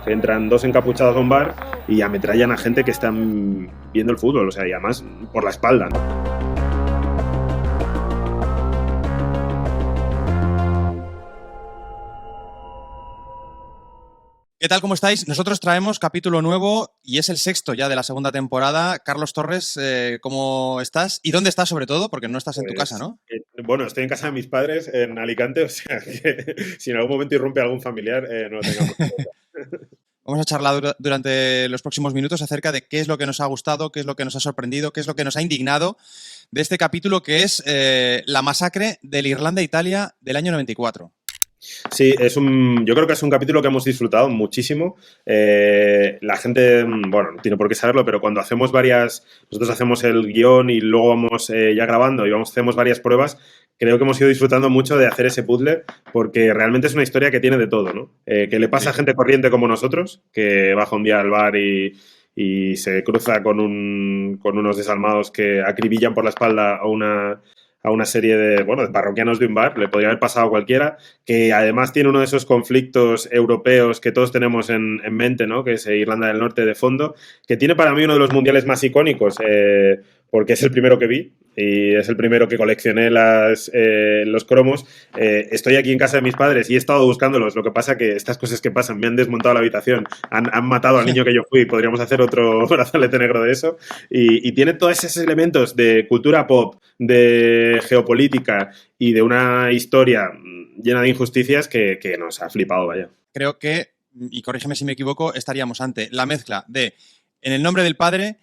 que entran dos encapuchados a un bar y ametrallan a gente que están viendo el fútbol, o sea, y además por la espalda, ¿no? ¿Qué tal? ¿Cómo estáis? Nosotros traemos capítulo nuevo y es el sexto ya de la segunda temporada. Carlos Torres, ¿cómo estás? ¿Y dónde estás sobre todo? Porque no estás en tu casa, ¿no? Bueno, estoy en casa de mis padres en Alicante, o sea que si en algún momento irrumpe algún familiar, no lo tengamos en cuenta. Vamos a charlar durante los próximos minutos acerca de qué es lo que nos ha gustado, qué es lo que nos ha sorprendido, qué es lo que nos ha indignado de este capítulo que es la masacre de la Irlanda-Italia del año 94. Sí, yo creo que es un capítulo que hemos disfrutado muchísimo. La gente, bueno, no tiene por qué saberlo, pero cuando nosotros hacemos el guión y luego vamos ya grabando y hacemos varias pruebas, creo que hemos ido disfrutando mucho de hacer ese puzzle porque realmente es una historia que tiene de todo, ¿no? Que le pasa a gente corriente como nosotros, que baja un día al bar y se cruza con unos desalmados que acribillan por la espalda a una serie de parroquianos de un bar, le podría haber pasado a cualquiera, que además tiene uno de esos conflictos europeos que todos tenemos en mente, ¿no? Que es Irlanda del Norte de fondo, que tiene para mí uno de los mundiales más icónicos, porque es el primero que vi y es el primero que coleccioné los cromos. Estoy aquí en casa de mis padres y he estado buscándolos. Lo que pasa que estas cosas que pasan, me han desmontado la habitación, han matado al niño que yo fui, podríamos hacer otro brazalete negro de eso. Y tiene todos esos elementos de cultura pop, de geopolítica y de una historia llena de injusticias que nos ha flipado, vaya. Creo que, y corrígeme si me equivoco, estaríamos ante la mezcla de En el nombre del padre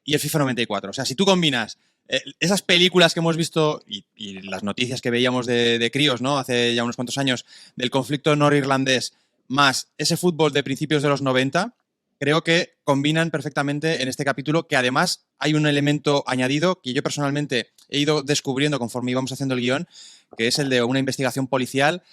y el FIFA 94. O sea, si tú combinas esas películas que hemos visto y las noticias que veíamos de críos, ¿no? Hace ya unos cuantos años, del conflicto norirlandés, más ese fútbol de principios de los 90, creo que combinan perfectamente en este capítulo, que además hay un elemento añadido que yo personalmente he ido descubriendo conforme íbamos haciendo el guión, que es el de una investigación policial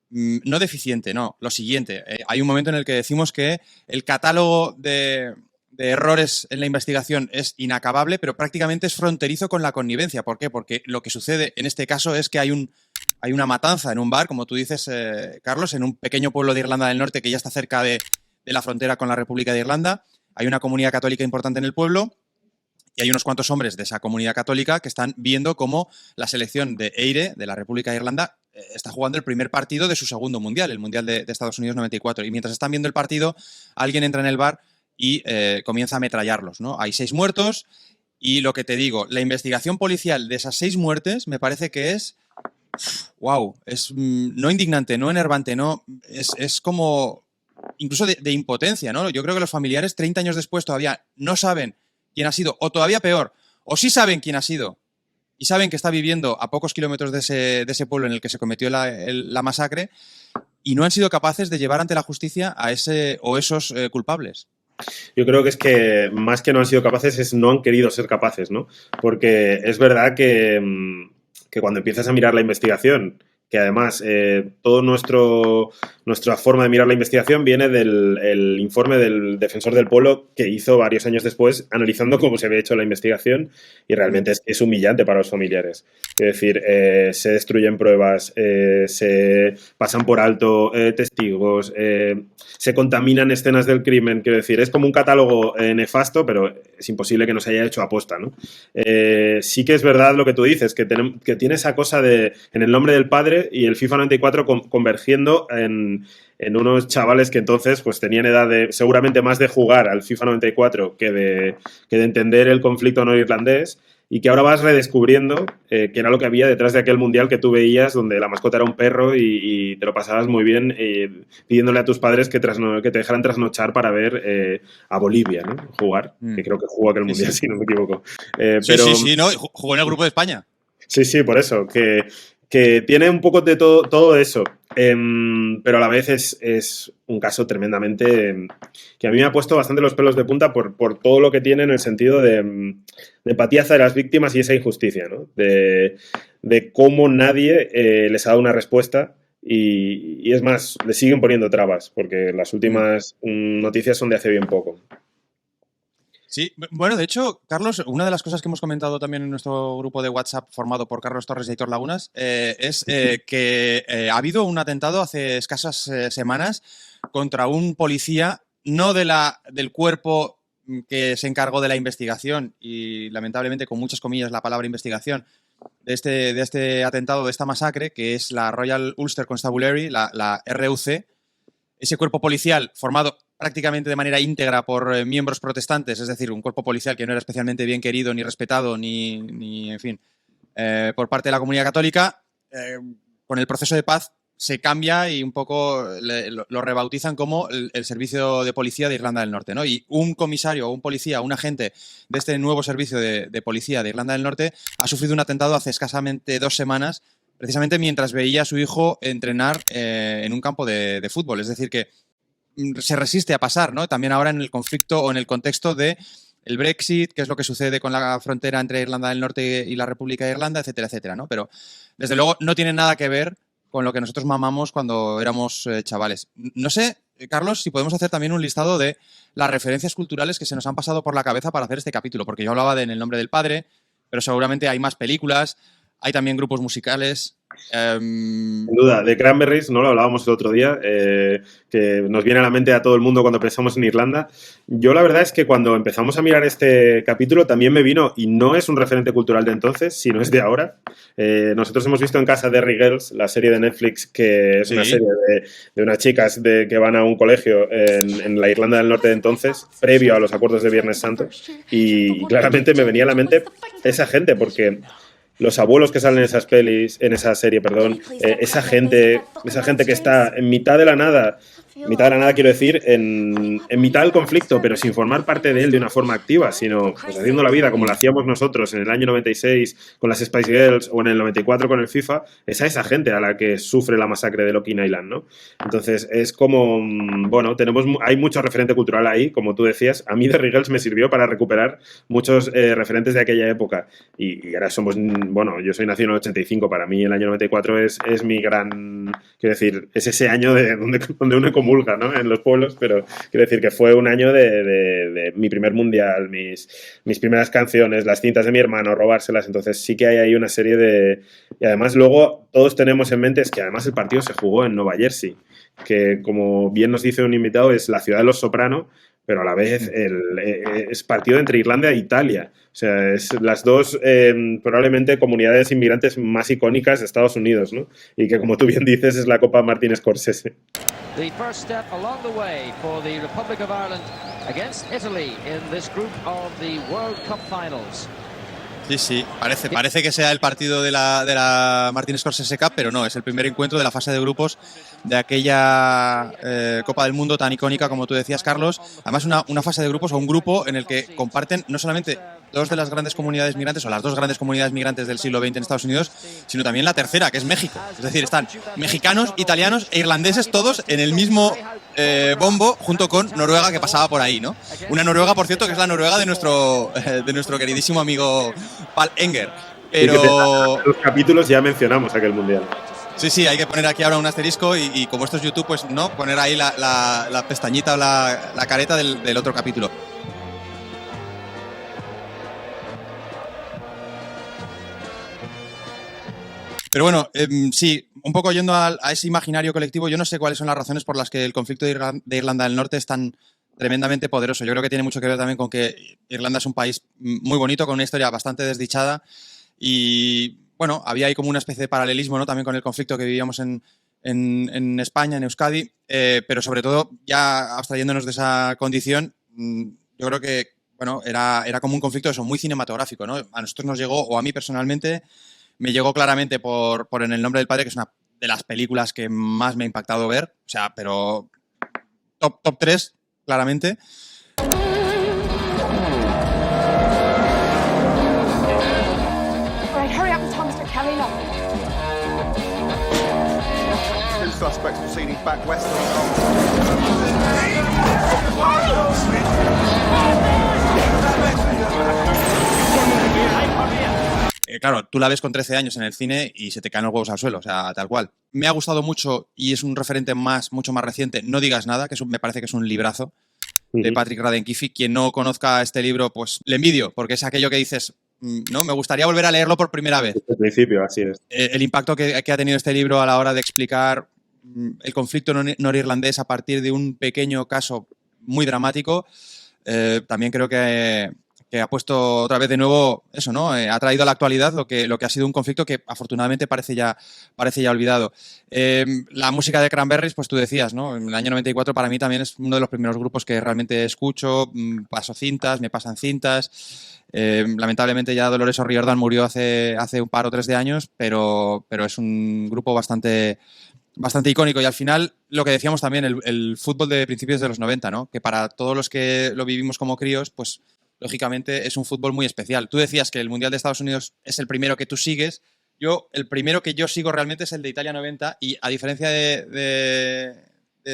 no deficiente, no, lo siguiente. Hay un momento en el que decimos que el catálogo de errores en la investigación es inacabable, pero prácticamente es fronterizo con la connivencia. ¿Por qué? Porque lo que sucede en este caso es que hay una matanza en un bar, como tú dices, Carlos, en un pequeño pueblo de Irlanda del Norte que ya está cerca de la frontera con la República de Irlanda. Hay una comunidad católica importante en el pueblo y hay unos cuantos hombres de esa comunidad católica que están viendo cómo la selección de Eire, de la República de Irlanda, está jugando el primer partido de su segundo mundial, el Mundial de Estados Unidos 94. Y mientras están viendo el partido, alguien entra en el bar y comienza a ametrallarlos, ¿no? Hay 6 muertos y lo que te digo, la investigación policial de esas 6 muertes me parece que es, wow, es no indignante, no enervante, no, es como incluso de impotencia, ¿no? Yo creo que los familiares 30 años después todavía no saben quién ha sido, o todavía peor, o sí saben quién ha sido y saben que está viviendo a pocos kilómetros de ese pueblo en el que se cometió la masacre y no han sido capaces de llevar ante la justicia a ese o esos culpables. Yo creo que es que más que no han sido capaces, no han querido ser capaces, ¿no? Porque es verdad que cuando empiezas a mirar la investigación, que además todo nuestra forma de mirar la investigación viene del informe del defensor del pueblo que hizo varios años después analizando cómo se había hecho la investigación y realmente es humillante para los familiares. Es decir, se destruyen pruebas, se pasan por alto testigos, se contaminan escenas del crimen. Quiero decir, es como un catálogo nefasto, pero es imposible que no se haya hecho aposta, ¿no? Sí que es verdad lo que tú dices, que tiene esa cosa de en el nombre del padre y el FIFA 94 convergiendo en unos chavales que entonces pues tenían edad de seguramente más de jugar al FIFA 94 que de entender el conflicto norirlandés y que ahora vas redescubriendo que era lo que había detrás de aquel mundial que tú veías donde la mascota era un perro y te lo pasabas muy bien pidiéndole a tus padres que te dejaran trasnochar para ver a Bolivia, ¿no? Jugar, que creo que jugó aquel mundial, sí, si no me equivoco. Sí, no, jugó en el grupo de España. Sí, por eso, que tiene un poco de todo eso, pero a la vez es un caso tremendamente que a mí me ha puesto bastante los pelos de punta por todo lo que tiene en el sentido de empatía hacia las víctimas y esa injusticia, ¿no? De cómo nadie les ha dado una respuesta y es más, le siguen poniendo trabas, porque las últimas noticias son de hace bien poco. Sí, bueno, de hecho, Carlos, una de las cosas que hemos comentado también en nuestro grupo de WhatsApp formado por Carlos Torres y Aitor Lagunas es que ha habido un atentado hace escasas semanas contra un policía no del cuerpo que se encargó de la investigación, y lamentablemente con muchas comillas la palabra investigación, de este atentado, de esta masacre, que es la Royal Ulster Constabulary, la RUC, ese cuerpo policial formado prácticamente de manera íntegra por miembros protestantes, es decir, un cuerpo policial que no era especialmente bien querido, ni respetado, ni en fin, por parte de la comunidad católica. Con el proceso de paz se cambia y un poco lo rebautizan como el servicio de policía de Irlanda del Norte, ¿no? Y un comisario o un policía, un agente de este nuevo servicio de policía de Irlanda del Norte ha sufrido un atentado hace escasamente 2 semanas, precisamente mientras veía a su hijo entrenar en un campo de fútbol. Es decir, que se resiste a pasar, ¿no? También ahora en el conflicto o en el contexto de el Brexit, qué es lo que sucede con la frontera entre Irlanda del Norte y la República de Irlanda, etcétera, etcétera, ¿no? Pero, desde luego, no tiene nada que ver con lo que nosotros mamamos cuando éramos chavales. No sé, Carlos, si podemos hacer también un listado de las referencias culturales que se nos han pasado por la cabeza para hacer este capítulo, porque yo hablaba de En el nombre del padre, pero seguramente hay más películas, hay también grupos musicales. Sin duda, de Cranberries, ¿no? Lo hablábamos el otro día, que nos viene a la mente a todo el mundo cuando pensamos en Irlanda. Yo la verdad es que cuando empezamos a mirar este capítulo también me vino, y no es un referente cultural de entonces, sino es de ahora. Nosotros hemos visto en casa Derry Girls, la serie de Netflix, que es una serie de unas chicas que van a un colegio en la Irlanda del Norte de entonces, previo a los acuerdos de Viernes Santo, y claramente me venía a la mente esa gente, porque los abuelos que salen en esas pelis, en esa serie, perdón, esa gente que está en mitad de la nada quiero decir, en mitad del conflicto, pero sin formar parte de él de una forma activa, sino pues, haciendo la vida como la hacíamos nosotros en el año 96 con las Spice Girls o en el 94 con el FIFA, es a esa gente a la que sufre la masacre de Lokin Island, ¿no? Entonces es como, bueno, hay mucho referente cultural ahí, como tú decías. A mí The Riggles me sirvió para recuperar muchos referentes de aquella época, y ahora somos, bueno, yo soy nacido en el 85, para mí el año 94 es mi gran, quiero decir, es ese año donde uno comulga, ¿no? En los pueblos, pero quiero decir que fue un año de mi primer mundial, mis primeras canciones, las cintas de mi hermano, robárselas. Entonces sí que hay ahí una serie de... Y además luego todos tenemos en mente es que además el partido se jugó en Nueva Jersey, que como bien nos dice un invitado es la ciudad de los Soprano, pero a la vez es partido entre Irlanda e Italia. O sea, es las dos probablemente comunidades inmigrantes más icónicas de Estados Unidos, ¿no? Y que, como tú bien dices, es la Copa Martin Scorsese. The first step along the way for the Republic of Ireland against Italy in this group of the World Cup Finals. Sí, parece que sea el partido de la Martin Scorsese Cup, pero no, es el primer encuentro de la fase de grupos de aquella Copa del Mundo tan icónica, como tú decías, Carlos. Además, una fase de grupos o un grupo en el que comparten no solamente dos de las grandes comunidades migrantes o las dos grandes comunidades migrantes del siglo XX en Estados Unidos, sino también la tercera, que es México. Es decir, están mexicanos, italianos e irlandeses todos en el mismo bombo, junto con Noruega, que pasaba por ahí, ¿no? Una Noruega, por cierto, que es la Noruega de nuestro queridísimo amigo Pal Enger. Pero en los capítulos ya mencionamos aquel mundial. Sí, hay que poner aquí ahora un asterisco y como esto es YouTube, pues no, poner ahí la pestañita o la careta del otro capítulo. Pero bueno, sí, un poco yendo a ese imaginario colectivo, yo no sé cuáles son las razones por las que el conflicto de Irlanda del Norte es tan tremendamente poderoso. Yo creo que tiene mucho que ver también con que Irlanda es un país muy bonito, con una historia bastante desdichada y, bueno, había ahí como una especie de paralelismo, ¿no? También con el conflicto que vivíamos en España, en Euskadi, pero sobre todo, ya abstrayéndonos de esa condición, yo creo que, bueno, era como un conflicto eso, muy cinematográfico, ¿no? A nosotros nos llegó, o a mí personalmente, me llegó claramente por En el nombre del padre, que es una de las películas que más me ha impactado ver, o sea, pero top 3, claramente. Right, hurry up and tell Mr. Kelly no. Two suspects proceeding back west. Claro, tú la ves con 13 años en el cine y se te caen los huevos al suelo, o sea, tal cual. Me ha gustado mucho y es un referente mucho más reciente, No digas nada, que me parece que es un librazo de Patrick Radden Keefe. Quien no conozca este libro, pues le envidio, porque es aquello que dices, no, me gustaría volver a leerlo por primera vez. Desde el principio, así es. El impacto que ha tenido este libro a la hora de explicar el conflicto norirlandés a partir de un pequeño caso muy dramático. También creo que ha puesto otra vez de nuevo eso, ¿no? Ha traído a la actualidad lo que ha sido un conflicto que afortunadamente parece ya olvidado. La música de Cranberries, pues tú decías, ¿no? En el año 94 para mí también es uno de los primeros grupos que realmente escucho, paso cintas, me pasan cintas. Lamentablemente ya Dolores O'Riordan murió hace un par o 3 de años, pero es un grupo bastante icónico. Y al final, lo que decíamos también, el fútbol de principios de los 90, ¿no? Que para todos los que lo vivimos como críos, pues lógicamente es un fútbol muy especial. Tú decías que el Mundial de Estados Unidos es el primero que tú sigues. El primero que yo sigo realmente es el de Italia 90 y a diferencia de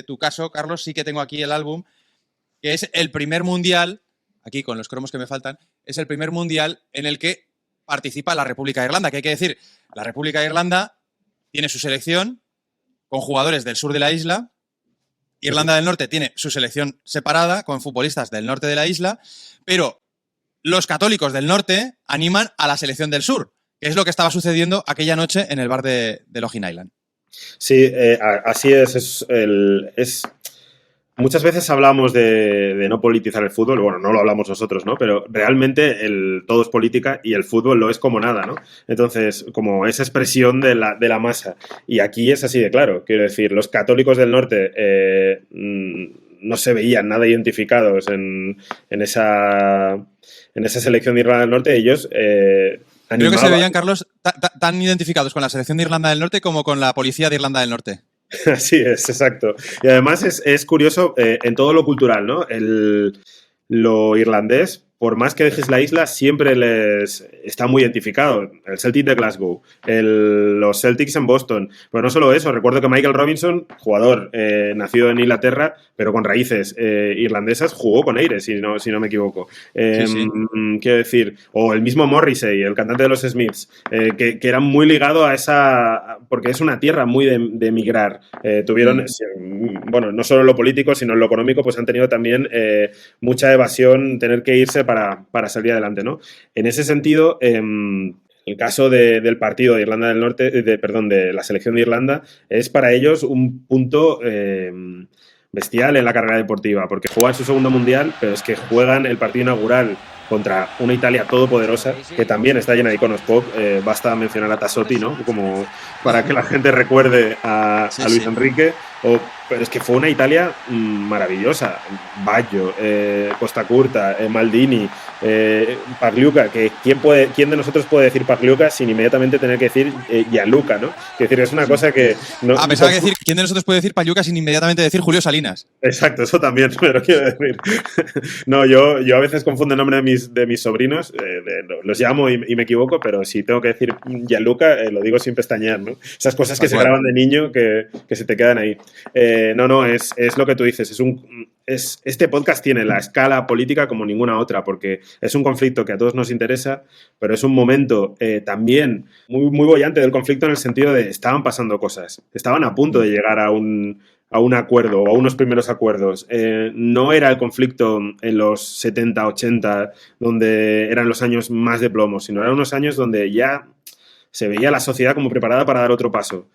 tu caso, Carlos, sí que tengo aquí el álbum, que es el primer Mundial, aquí con los cromos que me faltan, es el primer Mundial en el que participa la República de Irlanda, que hay que decir, la República de Irlanda tiene su selección con jugadores del sur de la isla. Irlanda del Norte tiene su selección separada con futbolistas del norte de la isla, pero los católicos del norte animan a la selección del sur, que es lo que estaba sucediendo aquella noche en el bar de Login Island. Sí, así es. Muchas veces hablamos de no politizar el fútbol, bueno, no lo hablamos nosotros, ¿no? Pero realmente todo es política y el fútbol lo es como nada, ¿no? Entonces, como esa expresión de la masa. Y aquí es así de claro. Quiero decir, los católicos del norte no se veían nada identificados en esa selección de Irlanda del Norte. Ellos creo que se veían, Carlos, tan identificados con la selección de Irlanda del Norte como con la policía de Irlanda del Norte. Así es, exacto. Y además es curioso en todo lo cultural, ¿no? Lo irlandés, por más que dejes la isla, siempre les está muy identificado. El Celtic de Glasgow, los Celtics en Boston. Pero no solo eso, recuerdo que Michael Robinson, jugador nacido en Inglaterra, pero con raíces irlandesas, jugó con Eire, si no me equivoco. Sí. Quiero decir, o el mismo Morrissey, el cantante de los Smiths, que era muy ligado a esa... porque es una tierra muy de emigrar. Tuvieron, bueno, no solo en lo político, sino en lo económico, pues han tenido también mucha evasión, tener que irse para salir adelante, ¿no? En ese sentido, el caso del partido de Irlanda del Norte, de la selección de Irlanda, es para ellos un punto bestial en la carrera deportiva, porque juegan su segundo mundial, pero es que juegan el partido inaugural contra una Italia todopoderosa, que también está llena de iconos pop. Basta mencionar a Tassotti, ¿no? Como para que la gente recuerde a Luis Enrique. Pero es que fue una Italia maravillosa. Baggio, Costa Curta, Maldini, Pagliuca, que ¿quién de nosotros puede decir Pagliuca sin inmediatamente tener que decir Gianluca, ¿no? Es decir, es una cosa que... pensaba que decir, ¿quién de nosotros puede decir Pagliuca sin inmediatamente decir Julio Salinas? Exacto, eso también, pero quiero decir... No, yo a veces confundo el nombre de mis sobrinos, los llamo y me equivoco, pero si tengo que decir Gianluca, lo digo sin pestañear, ¿no? Esas cosas que se graban de niño que se te quedan ahí. No, es lo que tú dices. Este podcast tiene la escala política como ninguna otra, porque es un conflicto que a todos nos interesa, pero es un momento también muy, muy bollante del conflicto en el sentido de estaban pasando cosas, estaban a punto de llegar a un acuerdo o a unos primeros acuerdos. No era el conflicto en los 70, 80, donde eran los años más de plomo, sino eran unos años donde ya se veía la sociedad como preparada para dar otro paso.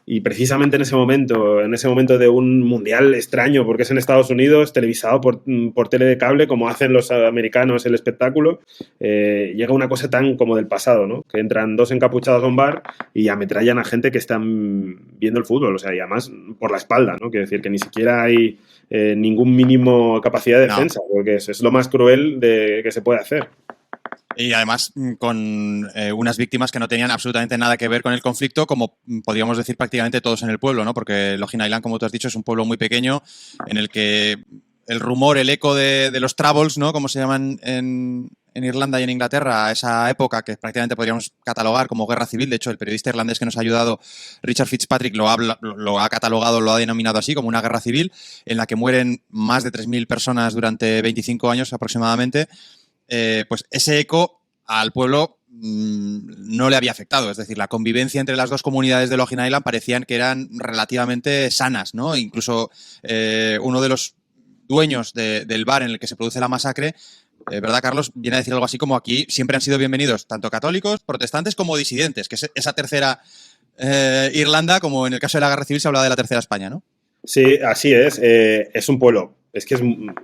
Y precisamente en ese momento de un mundial extraño, porque es en Estados Unidos, televisado por tele de cable, como hacen los americanos el espectáculo, llega una cosa tan como del pasado, ¿no? Que entran 2 encapuchados a un bar y ametrallan a gente que están viendo el fútbol, o sea, y además por la espalda, ¿no? Quiero decir que ni siquiera hay ningún mínimo capacidad de defensa, porque es lo más cruel que se puede hacer. Y además con unas víctimas que no tenían absolutamente nada que ver con el conflicto, como podríamos decir prácticamente todos en el pueblo, ¿no? Porque Login Island, como tú has dicho, es un pueblo muy pequeño en el que el rumor, el eco de los Troubles, ¿no? Como se llaman en Irlanda y en Inglaterra, a esa época que prácticamente podríamos catalogar como guerra civil. De hecho, el periodista irlandés que nos ha ayudado, Richard Fitzpatrick, lo ha catalogado, lo ha denominado así, como una guerra civil en la que mueren más de 3.000 personas durante 25 años aproximadamente. Pues ese eco al pueblo no le había afectado. Es decir, la convivencia entre las dos comunidades de Login Island parecían que eran relativamente sanas, ¿no? Incluso uno de los dueños del bar en el que se produce la masacre, ¿verdad, Carlos? Viene a decir algo así como: aquí siempre han sido bienvenidos tanto católicos, protestantes como disidentes, que es esa tercera Irlanda, como en el caso de la Guerra Civil se hablaba de la tercera España, ¿no? Sí, así es. Es un pueblo es que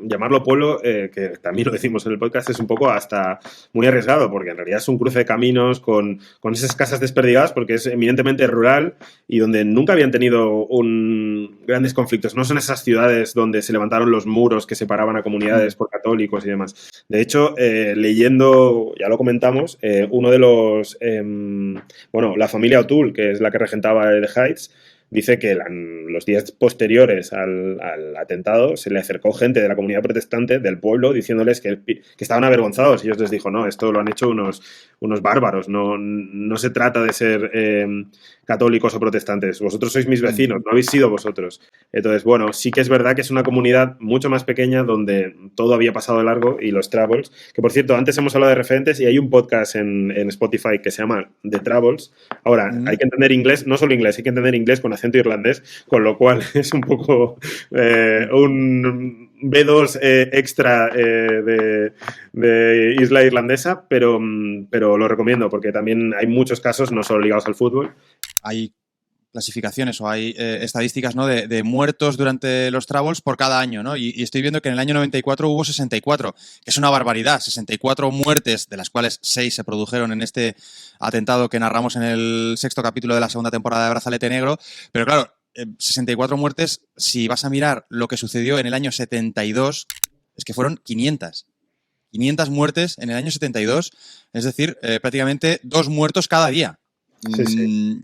llamarlo pueblo, que también lo decimos en el podcast, es un poco hasta muy arriesgado, porque en realidad es un cruce de caminos con esas casas desperdigadas, porque es eminentemente rural y donde nunca habían tenido grandes conflictos. No son esas ciudades donde se levantaron los muros que separaban a comunidades por católicos y demás. De hecho, leyendo, ya lo comentamos, uno de los... la familia O'Toole, que es la que regentaba The Heights, dice que los días posteriores al atentado se le acercó gente de la comunidad protestante del pueblo diciéndoles que estaban avergonzados, y ellos les dijo, no, esto lo han hecho unos bárbaros, no se trata de ser católicos o protestantes, vosotros sois mis vecinos, no habéis sido vosotros. Entonces, bueno, sí que es verdad que es una comunidad mucho más pequeña donde todo había pasado de largo, y los Troubles, que por cierto, antes hemos hablado de referentes y hay un podcast en Spotify que se llama The Troubles. Ahora, hay que entender inglés, no solo inglés, hay que entender inglés con acento irlandés, con lo cual es un poco un B2 extra de isla irlandesa, pero lo recomiendo porque también hay muchos casos, no solo ligados al fútbol. Hay clasificaciones o hay estadísticas, ¿no?, de muertos durante los Troubles por cada año, ¿no? Y estoy viendo que en el año 94 hubo 64, que es una barbaridad, 64 muertes, de las cuales 6 se produjeron en este atentado que narramos en el 6º capítulo de la segunda temporada de Brazalete Negro, pero claro, 64 muertes, si vas a mirar lo que sucedió en el año 72, es que fueron 500 muertes en el año 72, es decir, prácticamente 2 muertos cada día. Sí.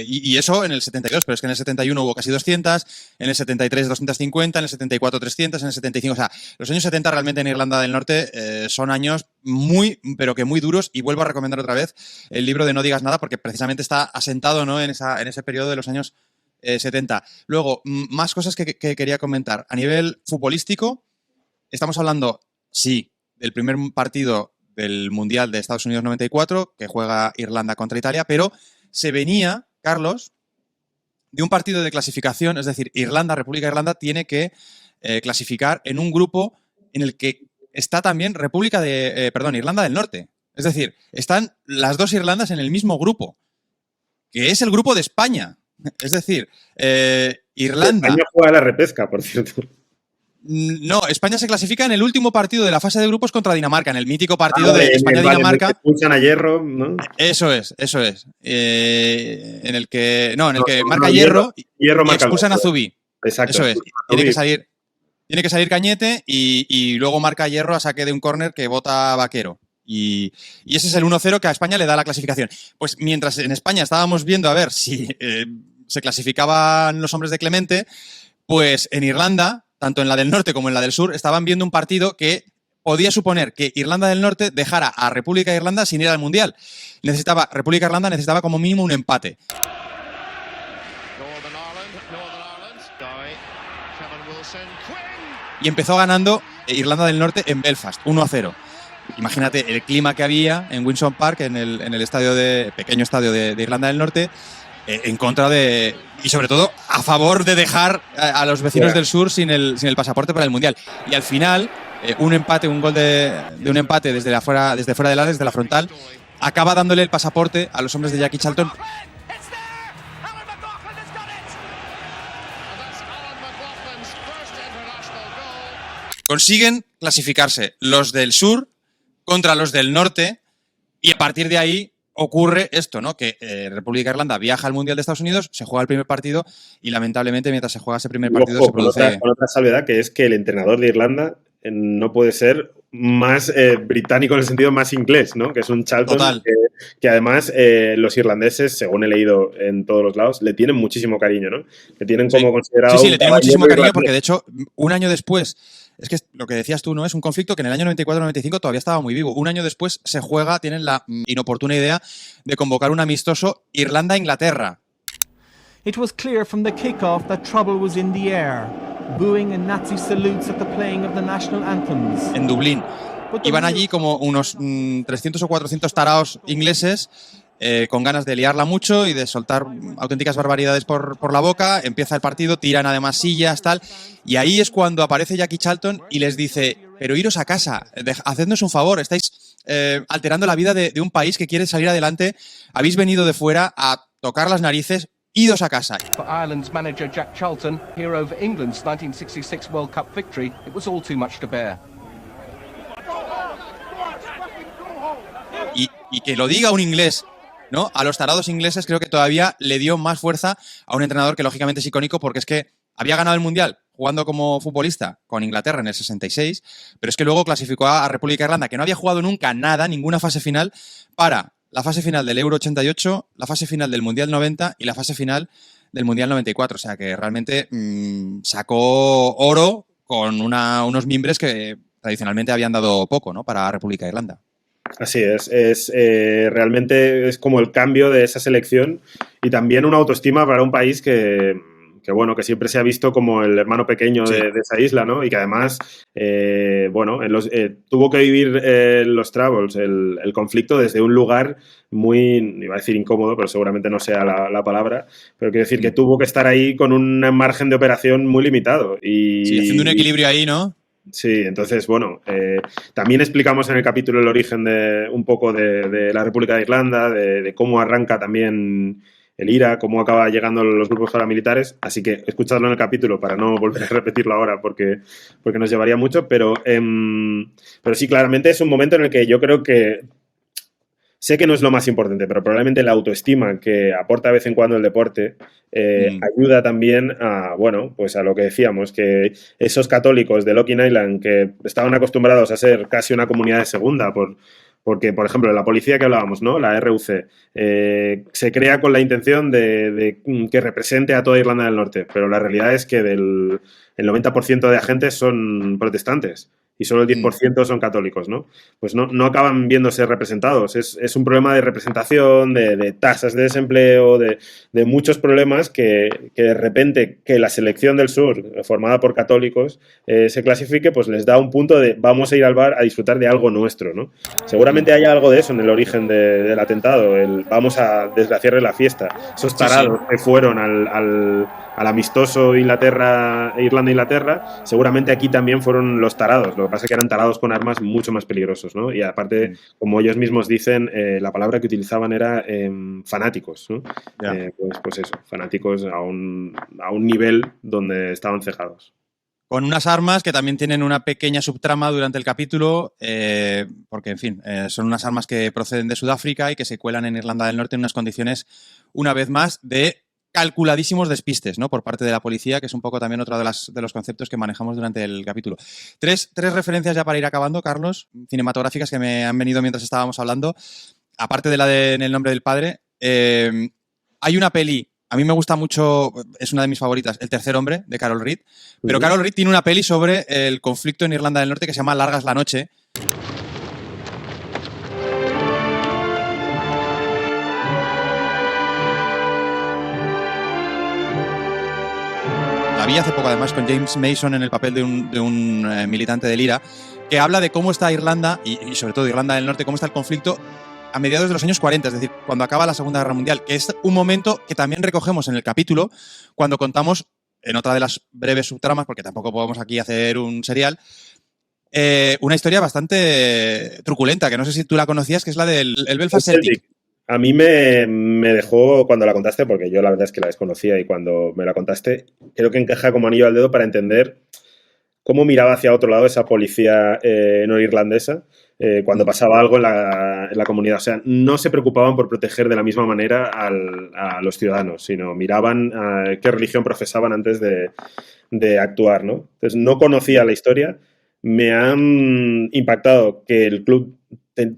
Y eso en el 72, pero es que en el 71 hubo casi 200, en el 73 250, en el 74 300, en el 75... O sea, los años 70 realmente en Irlanda del Norte son años muy, pero que muy duros, y vuelvo a recomendar otra vez el libro de No digas nada, porque precisamente está asentado, ¿no?, en ese periodo de los años 70. Luego, más cosas que quería comentar. A nivel futbolístico, estamos hablando, sí, del primer partido del Mundial de Estados Unidos 94, que juega Irlanda contra Italia, pero se venía, Carlos, de un partido de clasificación, es decir, República de Irlanda, tiene que clasificar en un grupo en el que está también Irlanda del Norte. Es decir, están las dos Irlandas en el mismo grupo, que es el grupo de España. Es decir, Irlanda... España juega a la repesca, por cierto. No, España se clasifica en el último partido de la fase de grupos contra Dinamarca, en el mítico partido de España-Dinamarca. Expulsan a Hierro, ¿no? Eso es. En el que marca Hierro y expulsan a Zubí. Exacto. Eso es. Tiene que salir Cañete y luego marca Hierro a saque de un córner que bota Vaquero. Y ese es el 1-0 que a España le da la clasificación. Pues mientras en España estábamos viendo a ver si se clasificaban los hombres de Clemente, pues en Irlanda, tanto en la del norte como en la del sur, estaban viendo un partido que podía suponer que Irlanda del Norte dejara a República de Irlanda sin ir al Mundial. República de Irlanda necesitaba como mínimo un empate. Y empezó ganando Irlanda del Norte en Belfast, 1-0. Imagínate el clima que había en Windsor Park, en el pequeño estadio de Irlanda del Norte, en contra de, y sobre todo a favor de dejar a los vecinos del sur sin el pasaporte para el Mundial. Y al final, un gol de un empate desde fuera del área, desde la frontal, acaba dándole el pasaporte a los hombres de Jackie Charlton. Consiguen clasificarse los del sur contra los del norte, y a partir de ahí ocurre esto, ¿no? Que República de Irlanda viaja al Mundial de Estados Unidos, se juega el primer partido y lamentablemente mientras se juega ese primer partido se produce... Con otra salvedad, que es que el entrenador de Irlanda no puede ser más británico en el sentido más inglés, ¿no? Que es un Charlton que además los irlandeses, según he leído en todos los lados, le tienen muchísimo cariño, ¿no? Le tienen como considerado... Sí, le tienen muchísimo cariño porque de hecho un año después... Es que lo que decías tú, ¿no? Es un conflicto que en el año 94-95 todavía estaba muy vivo. Un año después se juega, tienen la inoportuna idea de convocar un amistoso Irlanda-Inglaterra. It was clear from the kickoff that trouble was in the air. Booing and Nazi salutes at the playing of the national anthems. En Dublín. Iban allí como unos 300 o 400 taraos ingleses con ganas de liarla mucho y de soltar auténticas barbaridades por la boca. Empieza el partido, tiran además sillas, tal. Y ahí es cuando aparece Jackie Charlton y les dice: pero iros a casa, hacednos un favor, estáis alterando la vida de un país que quiere salir adelante, habéis venido de fuera a tocar las narices, idos a casa. For Ireland's manager Jack Charlton, hero of England's 1966 World Cup victory, it was all too much to bear. Y que lo diga un inglés, ¿no? A los tarados ingleses creo que todavía le dio más fuerza a un entrenador que lógicamente es icónico porque es que había ganado el Mundial jugando como futbolista con Inglaterra en el 66, pero es que luego clasificó a República de Irlanda, que no había jugado nunca nada, ninguna fase final, para la fase final del Euro 88, la fase final del Mundial 90 y la fase final del Mundial 94. O sea que realmente sacó oro con unos mimbres que tradicionalmente habían dado poco, ¿no? Para República de Irlanda. Así es realmente es como el cambio de esa selección y también una autoestima para un país que bueno, que siempre se ha visto como el hermano pequeño de esa isla, ¿no? Y que además, bueno, tuvo que vivir los Troubles, el conflicto desde un lugar muy, iba a decir incómodo, pero seguramente no sea la palabra, pero quiero decir que tuvo que estar ahí con un margen de operación muy limitado. Sí, haciendo un equilibrio ahí, ¿no? Sí, entonces, bueno, también explicamos en el capítulo el origen un poco de la República de Irlanda, de cómo arranca también el IRA, cómo acaba llegando los grupos paramilitares, así que escuchadlo en el capítulo para no volver a repetirlo ahora porque nos llevaría mucho, pero sí, claramente es un momento en el que yo creo que sé que no es lo más importante, pero probablemente la autoestima que aporta de vez en cuando el deporte ayuda también a, bueno, pues a lo que decíamos, que esos católicos de Locking Island que estaban acostumbrados a ser casi una comunidad de segunda porque, por ejemplo, la policía que hablábamos, ¿no? La RUC, se crea con la intención de que represente a toda Irlanda del Norte, pero la realidad es que el 90% de agentes son protestantes y solo el 10% son católicos, ¿no? Pues no acaban viéndose representados. Es un problema de representación, de tasas de desempleo, de muchos problemas que de repente que la selección del sur, formada por católicos, se clasifique, pues les da un punto de vamos a ir al bar a disfrutar de algo nuestro, ¿no? Seguramente haya algo de eso en el origen del atentado, vamos a desgraciarle la fiesta. Esos tarados que fueron al amistoso Irlanda-Inglaterra, seguramente aquí también fueron los tarados. Lo que pasa es que eran tarados con armas mucho más peligrosos, ¿no? Y aparte, como ellos mismos dicen, la palabra que utilizaban era fanáticos, ¿no? Pues eso, fanáticos a un nivel donde estaban cegados. Con unas armas que también tienen una pequeña subtrama durante el capítulo, porque, en fin, son unas armas que proceden de Sudáfrica y que se cuelan en Irlanda del Norte en unas condiciones, una vez más, de calculadísimos despistes, ¿no? Por parte de la policía, que es un poco también otro de los conceptos que manejamos durante el capítulo. Tres referencias ya para ir acabando, Carlos, cinematográficas que me han venido mientras estábamos hablando. Aparte de la de En el nombre del padre, hay una peli, a mí me gusta mucho, es una de mis favoritas, El tercer hombre, de Carol Reed, pero Carol Reed tiene una peli sobre el conflicto en Irlanda del Norte que se llama Largas la noche. La vi hace poco, además, con James Mason en el papel de un militante del IRA, que habla de cómo está Irlanda, y sobre todo Irlanda del Norte, cómo está el conflicto a mediados de los años 40, es decir, cuando acaba la Segunda Guerra Mundial, que es un momento que también recogemos en el capítulo cuando contamos, en otra de las breves subtramas, porque tampoco podemos aquí hacer un serial, una historia bastante truculenta, que no sé si tú la conocías, que es la del Belfast Celtic. A mí me dejó cuando la contaste, porque yo la verdad es que la desconocía y cuando me la contaste, creo que encaja como anillo al dedo para entender cómo miraba hacia otro lado esa policía norirlandesa cuando pasaba algo en la comunidad. O sea, no se preocupaban por proteger de la misma manera a los ciudadanos, sino miraban qué religión profesaban antes de actuar, ¿no? Entonces, no conocía la historia. Me han impactado que el club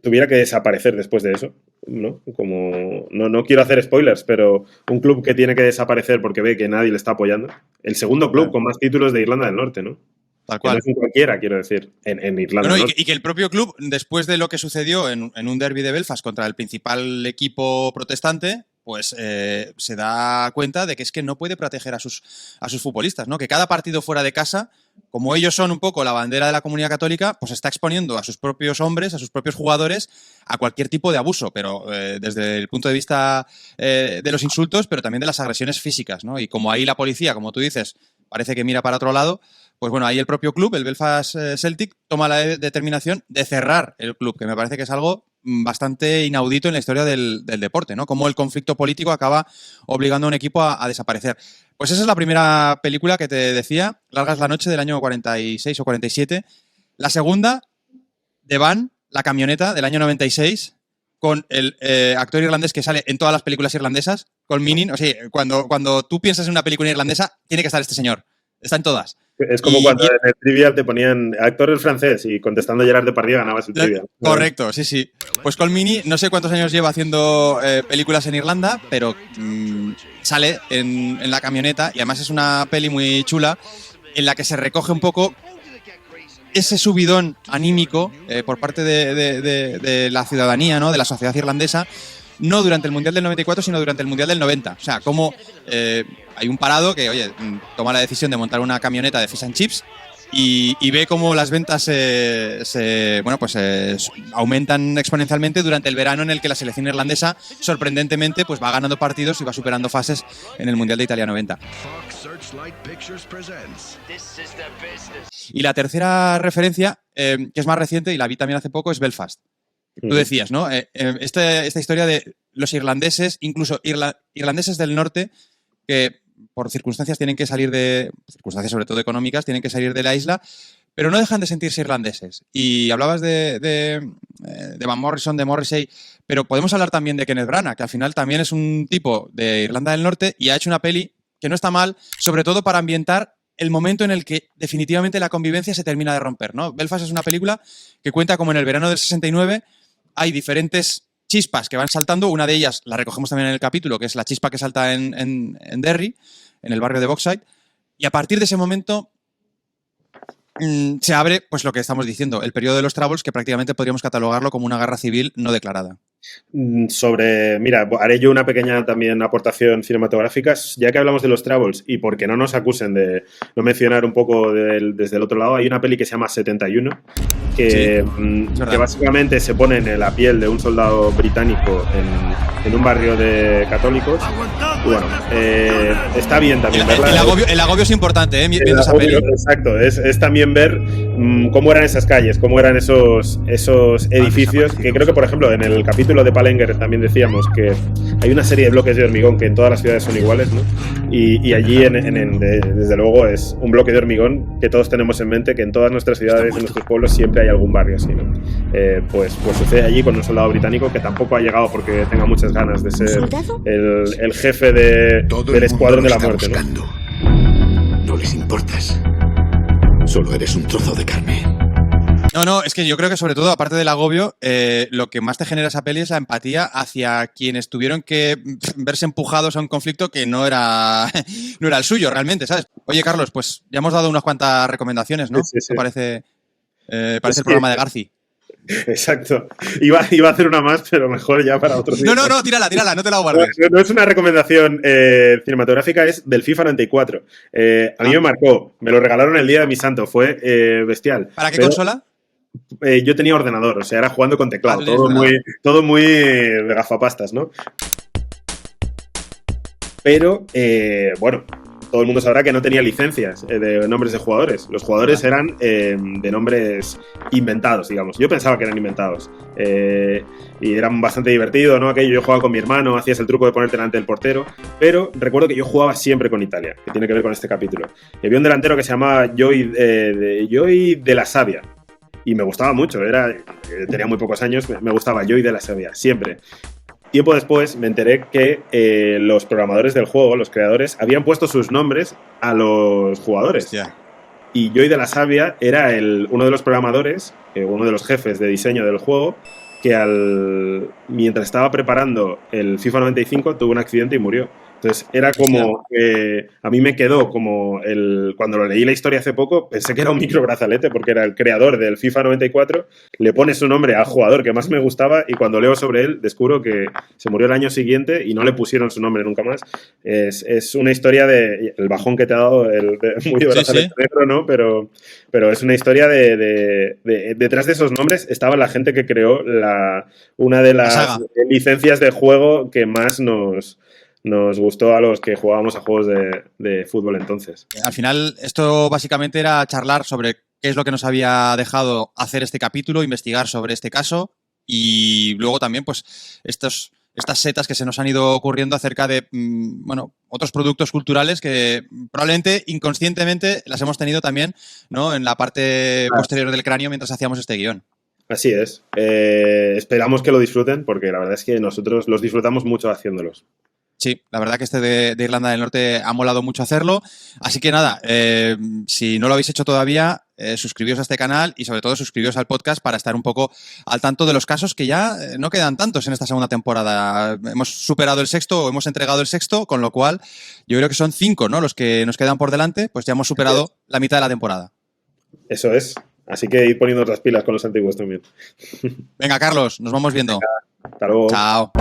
tuviera que desaparecer después de eso, ¿no? Como no quiero hacer spoilers, pero un club que tiene que desaparecer porque ve que nadie le está apoyando. El segundo club con más títulos de Irlanda del Norte, ¿no? Tal cual. Que no es un cualquiera, quiero decir, en Irlanda del Norte. Y que el propio club, después de lo que sucedió en un derbi de Belfast contra el principal equipo protestante, pues se da cuenta de que es que no puede proteger a sus futbolistas, ¿no? Que cada partido fuera de casa, como ellos son un poco la bandera de la comunidad católica, pues está exponiendo a sus propios hombres, a sus propios jugadores, a cualquier tipo de abuso, pero desde el punto de vista de los insultos, pero también de las agresiones físicas, ¿no? Y como ahí la policía, como tú dices, parece que mira para otro lado, pues bueno, ahí el propio club, el Belfast Celtic, toma la determinación de cerrar el club, que me parece que es algo bastante inaudito en la historia del deporte, ¿no? Cómo el conflicto político acaba obligando a un equipo a desaparecer. Pues esa es la primera película que te decía, Larga es la noche, del año 46 o 47. La segunda, The Van, la camioneta, del año 96, con el actor irlandés que sale en todas las películas irlandesas, Colm Meaney. O sea, cuando tú piensas en una película irlandesa, tiene que estar este señor. Está en todas. Es como cuando en el Trivial te ponían actor francés y contestando Gerard Depardieu ganabas el Trivial. Correcto, sí, sí. Pues Colm Meaney, no sé cuántos años lleva haciendo películas en Irlanda, pero sale en la camioneta, y además es una peli muy chula en la que se recoge un poco ese subidón anímico por parte de la ciudadanía, ¿no? De la sociedad irlandesa, no durante el Mundial del 94, sino durante el Mundial del 90. O sea, como hay un parado que, oye, toma la decisión de montar una camioneta de fish and chips y ve cómo las ventas aumentan exponencialmente durante el verano, en el que la selección irlandesa, sorprendentemente, pues va ganando partidos y va superando fases en el Mundial de Italia 90. Y la tercera referencia, que es más reciente y la vi también hace poco, es Belfast. Tú decías, ¿no? Esta historia de los irlandeses, incluso irlandeses del norte, que por circunstancias tienen que salir circunstancias sobre todo económicas, tienen que salir de la isla, pero no dejan de sentirse irlandeses. Y hablabas de Van Morrison, de Morrissey, pero podemos hablar también de Kenneth Branagh, que al final también es un tipo de Irlanda del Norte y ha hecho una peli que no está mal, sobre todo para ambientar el momento en el que definitivamente la convivencia se termina de romper, ¿no? Belfast es una película que cuenta como en el verano del 69 hay diferentes chispas que van saltando. Una de ellas la recogemos también en el capítulo, que es la chispa que salta en Derry, en el barrio de Bogside. Y a partir de ese momento se abre, pues lo que estamos diciendo, el periodo de los Troubles, que prácticamente podríamos catalogarlo como una guerra civil no declarada. Mira, haré yo una pequeña también aportación cinematográfica, ya que hablamos de los Troubles, y porque no nos acusen de no mencionar un poco desde el otro lado, hay una peli que se llama 71, que básicamente se pone en la piel de un soldado británico en un barrio de católicos. Y bueno, está bien también verla. El agobio es importante, viendo esa peli. Exacto, es también ver cómo eran esas calles, cómo eran esos edificios, que creo que, por ejemplo, en el capítulo de Palenger también decíamos que hay una serie de bloques de hormigón que en todas las ciudades son iguales, ¿no? Y allí, desde luego, es un bloque de hormigón que todos tenemos en mente, que en todas nuestras ciudades, en nuestros pueblos, siempre hay algún barrio así, ¿no? Pues sucede allí con un soldado británico que tampoco ha llegado porque tenga muchas ganas de ser el jefe del escuadrón de la muerte, ¿no? No les importas. Solo eres un trozo de carne. No, es que yo creo que sobre todo, aparte del agobio, lo que más te genera esa peli es la empatía hacia quienes tuvieron que verse empujados a un conflicto que no era el suyo realmente, ¿sabes? Oye, Carlos, pues ya hemos dado unas cuantas recomendaciones, ¿no? Sí. Parece el programa de Garci. Exacto. Iba a hacer una más, pero mejor ya para otro día. No, tírala, no te la guardes. No es una recomendación cinematográfica, es del FIFA 94. A mí me marcó, me lo regalaron el día de mi santo, fue bestial. ¿Para qué consola? Yo tenía ordenador, o sea, era jugando con teclado, todo muy de gafapastas, ¿no? Pero, bueno, todo el mundo sabrá que no tenía licencias de nombres de jugadores. Los jugadores eran de nombres inventados, digamos. Yo pensaba que eran inventados. Y eran bastante divertido, ¿no? Aquello, yo jugaba con mi hermano, hacías el truco de ponerte delante del portero. Pero recuerdo que yo jugaba siempre con Italia, que tiene que ver con este capítulo. Y había un delantero que se llamaba Joy de la Savia. Y me gustaba mucho, tenía muy pocos años, me gustaba Joy de la Savia, siempre. Tiempo después me enteré que los programadores del juego, los creadores, habían puesto sus nombres a los jugadores. Hostia. Y Joy de la Savia era uno de los programadores, uno de los jefes de diseño del juego, que mientras estaba preparando el FIFA 95 tuvo un accidente y murió. Entonces era como a mí me quedó como cuando lo leí la historia hace poco, pensé que era un microbrazalete porque era el creador del FIFA 94, le pone su nombre al jugador que más me gustaba y cuando leo sobre él descubro que se murió el año siguiente y no le pusieron su nombre nunca más. Es una historia de el bajón que te ha dado el brazalete negro, ¿no? Pero es una historia de detrás de esos nombres estaba la gente que creó una de las licencias de juego que más nos gustó a los que jugábamos a juegos de fútbol entonces. Al final, esto básicamente era charlar sobre qué es lo que nos había dejado hacer este capítulo, investigar sobre este caso y luego también pues estas setas que se nos han ido ocurriendo acerca de, bueno, otros productos culturales que probablemente inconscientemente las hemos tenido también, ¿no?, en la parte posterior del cráneo mientras hacíamos este guión. Así es. Esperamos que lo disfruten porque la verdad es que nosotros los disfrutamos mucho haciéndolos. Sí, la verdad que este de Irlanda del Norte ha molado mucho hacerlo. Así que nada, si no lo habéis hecho todavía, suscribíos a este canal y sobre todo suscribíos al podcast para estar un poco al tanto de los casos que ya no quedan tantos en esta segunda temporada. Hemos superado el sexto o hemos entregado el sexto, con lo cual yo creo que son 5, ¿no?, los que nos quedan por delante, pues ya hemos superado la mitad de la temporada. Eso es. Así que ir poniendo las pilas con los antiguos también. Venga, Carlos, nos vamos viendo. Hasta luego. Chao.